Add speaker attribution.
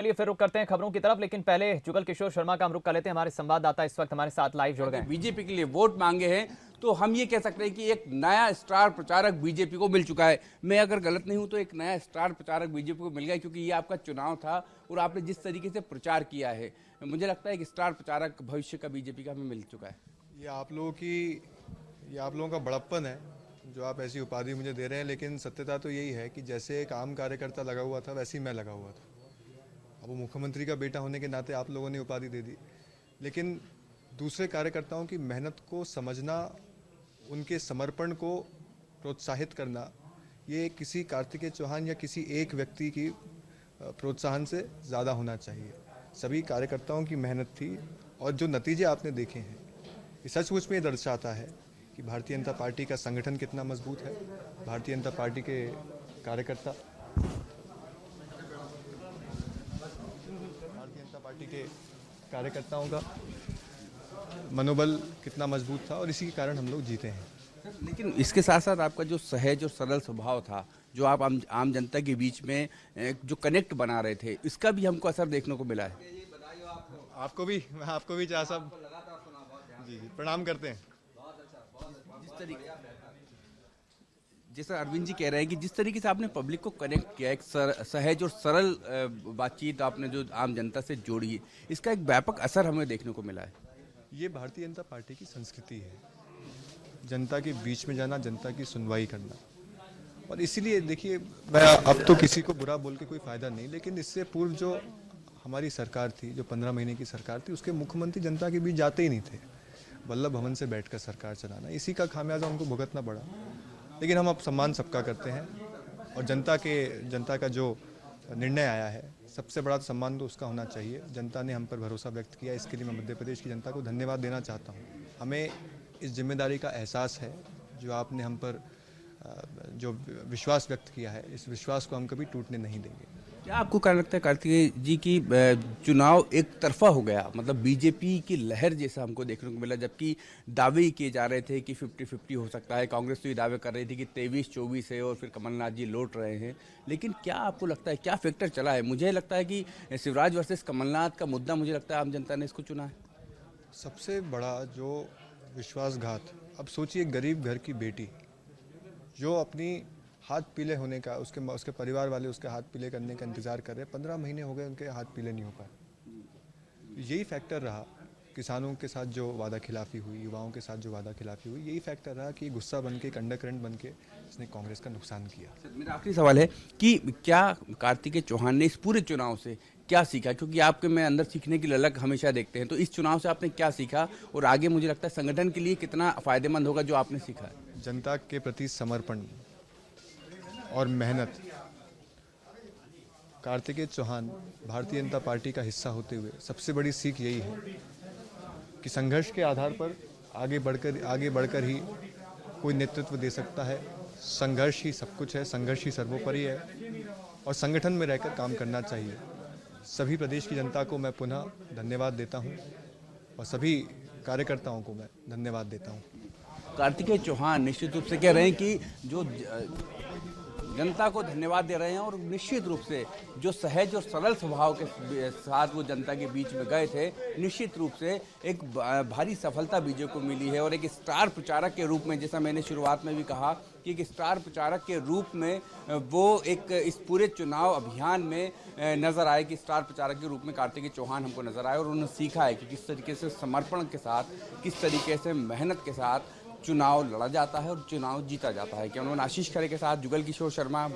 Speaker 1: चलिए फिर रुक करते हैं खबरों की तरफ, लेकिन पहले जुगल किशोर शर्मा का हम रुक कर लेते हैं। हमारे संवाददाता इस वक्त हमारे साथ लाइव जुड़ गए हैं।
Speaker 2: बीजेपी के लिए वोट मांगे हैं तो हम ये कह सकते हैं कि एक नया स्टार प्रचारक बीजेपी को मिल चुका है। मैं अगर गलत नहीं हूं तो एक नया स्टार प्रचारक बीजेपी को मिल गया, क्योंकि ये आपका चुनाव था और आपने जिस तरीके से प्रचार किया है, मुझे लगता है कि स्टार प्रचारक भविष्य का बीजेपी का हमें मिल चुका है।
Speaker 3: ये आप लोगों का बड़प्पन है जो आप ऐसी उपाधि मुझे दे रहे हैं, लेकिन सत्यता तो यही है कि जैसे एक आम कार्यकर्ता लगा हुआ था वैसे ही मैं लगा हुआ था। अब वो मुख्यमंत्री का बेटा होने के नाते आप लोगों ने उपाधि दे दी, लेकिन दूसरे कार्यकर्ताओं की मेहनत को समझना, उनके समर्पण को प्रोत्साहित करना, ये किसी कार्तिकेय चौहान या किसी एक व्यक्ति की प्रोत्साहन से ज़्यादा होना चाहिए। सभी कार्यकर्ताओं की मेहनत थी और जो नतीजे आपने देखे हैं ये सचमुच में ये दर्शाता है कि भारतीय जनता पार्टी का संगठन कितना मजबूत है। भारतीय जनता पार्टी के कार्यकर्ता, भारतीय जनता पार्टी के कार्यकर्ताओं का मनोबल कितना मजबूत था और इसी के कारण हम लोग जीते हैं।
Speaker 2: लेकिन इसके साथ साथ आपका जो सहज और सरल स्वभाव था, जो आप आम जनता के बीच में जो कनेक्ट बना रहे थे, इसका भी हमको असर देखने को मिला है।
Speaker 3: आपको भी चाह साहब जी प्रणाम करते हैं।
Speaker 2: जिस तरीके, जैसा अरविंद जी कह रहे हैं कि जिस तरीके से आपने पब्लिक को कनेक्ट किया, एक सहज और सरल बातचीत आपने जो आम जनता से जोड़ी, इसका एक व्यापक असर हमें देखने को मिला है।
Speaker 3: ये भारतीय जनता पार्टी की संस्कृति है, जनता के बीच में जाना, जनता की सुनवाई करना। और इसीलिए देखिए, मैं अब तो किसी को बुरा बोल के कोई फ़ायदा नहीं, लेकिन इससे पूर्व जो हमारी सरकार थी, जो 15 महीने की सरकार थी, उसके मुख्यमंत्री जनता के बीच जाते ही नहीं थे। वल्लभ भवन से बैठकर सरकार चलाना, इसी का खामियाजा उनको भुगतना पड़ा। लेकिन हम अब सम्मान सबका करते हैं और जनता का जो निर्णय आया है, सबसे बड़ा सम्मान तो उसका होना चाहिए। जनता ने हम पर भरोसा व्यक्त किया, इसके लिए मैं मध्य प्रदेश की जनता को धन्यवाद देना चाहता हूँ। हमें इस जिम्मेदारी का एहसास है, जो आपने हम पर जो विश्वास व्यक्त किया है, इस विश्वास को हम कभी टूटने नहीं देंगे।
Speaker 2: क्या आपको क्या लगता है कार्तिकेय जी की चुनाव एक तरफा हो गया, मतलब बीजेपी की लहर जैसा हमको देखने को मिला, जबकि दावे किए जा रहे थे कि 50-50 हो सकता है। कांग्रेस तो ये दावे कर रही थी कि 23-24 है और फिर कमलनाथ जी लौट रहे हैं। लेकिन क्या आपको लगता है क्या फैक्टर चला है? मुझे लगता है कि शिवराज वर्सेस कमलनाथ का मुद्दा, मुझे लगता है आम जनता ने इसको चुना है।
Speaker 3: सबसे बड़ा जो विश्वासघात, अब सोचिए गरीब घर की बेटी जो अपनी हाथ पीले होने का, उसके परिवार वाले उसके हाथ पीले करने का इंतज़ार कर रहे हैं, 15 महीने हो गए उनके हाथ पीले नहीं हो पाए। यही फैक्टर रहा, किसानों के साथ जो वादा खिलाफी हुई, युवाओं के साथ जो वादा खिलाफी हुई, यही फैक्टर रहा कि गुस्सा बन के, एक अंडरकरंट बन के इसने कांग्रेस का नुकसान किया।
Speaker 2: मेरा आखिरी सवाल है कि क्या कार्तिकेय चौहान ने इस पूरे चुनाव से क्या सीखा? क्योंकि आपके में अंदर सीखने की ललक हमेशा देखते हैं, तो इस चुनाव से आपने क्या सीखा और आगे मुझे लगता है संगठन के लिए कितना फायदेमंद होगा जो आपने सीखा है?
Speaker 3: जनता के प्रति समर्पण और मेहनत। कार्तिकेय चौहान भारतीय जनता पार्टी का हिस्सा होते हुए सबसे बड़ी सीख यही है कि संघर्ष के आधार पर आगे बढ़कर ही कोई नेतृत्व दे सकता है। संघर्ष ही सब कुछ है, संघर्ष ही सर्वोपरि है और संगठन में रहकर काम करना चाहिए। सभी प्रदेश की जनता को मैं पुनः धन्यवाद देता हूं और सभी कार्यकर्ताओं को मैं धन्यवाद देता हूं।
Speaker 2: कार्तिकेय चौहान निश्चित रूप से कह रहे हैं कि जो जनता को धन्यवाद दे रहे हैं और निश्चित रूप से जो सहज और सरल स्वभाव के साथ वो जनता के बीच में गए थे, निश्चित रूप से एक भारी सफलता बीजेपी को मिली है। और एक स्टार प्रचारक के रूप में, जैसा मैंने शुरुआत में भी कहा कि एक स्टार प्रचारक के रूप में वो एक इस पूरे चुनाव अभियान में नजर आए, कि स्टार प्रचारक के रूप में कार्तिकेय चौहान हमको नजर आए और उन्होंने सीखा है कि किस तरीके से समर्पण के साथ, किस तरीके से मेहनत के साथ चुनाव लड़ा जाता है और चुनाव जीता जाता है। कि उन्होंने आशीष खरे के साथ जुगल किशोर शर्मा।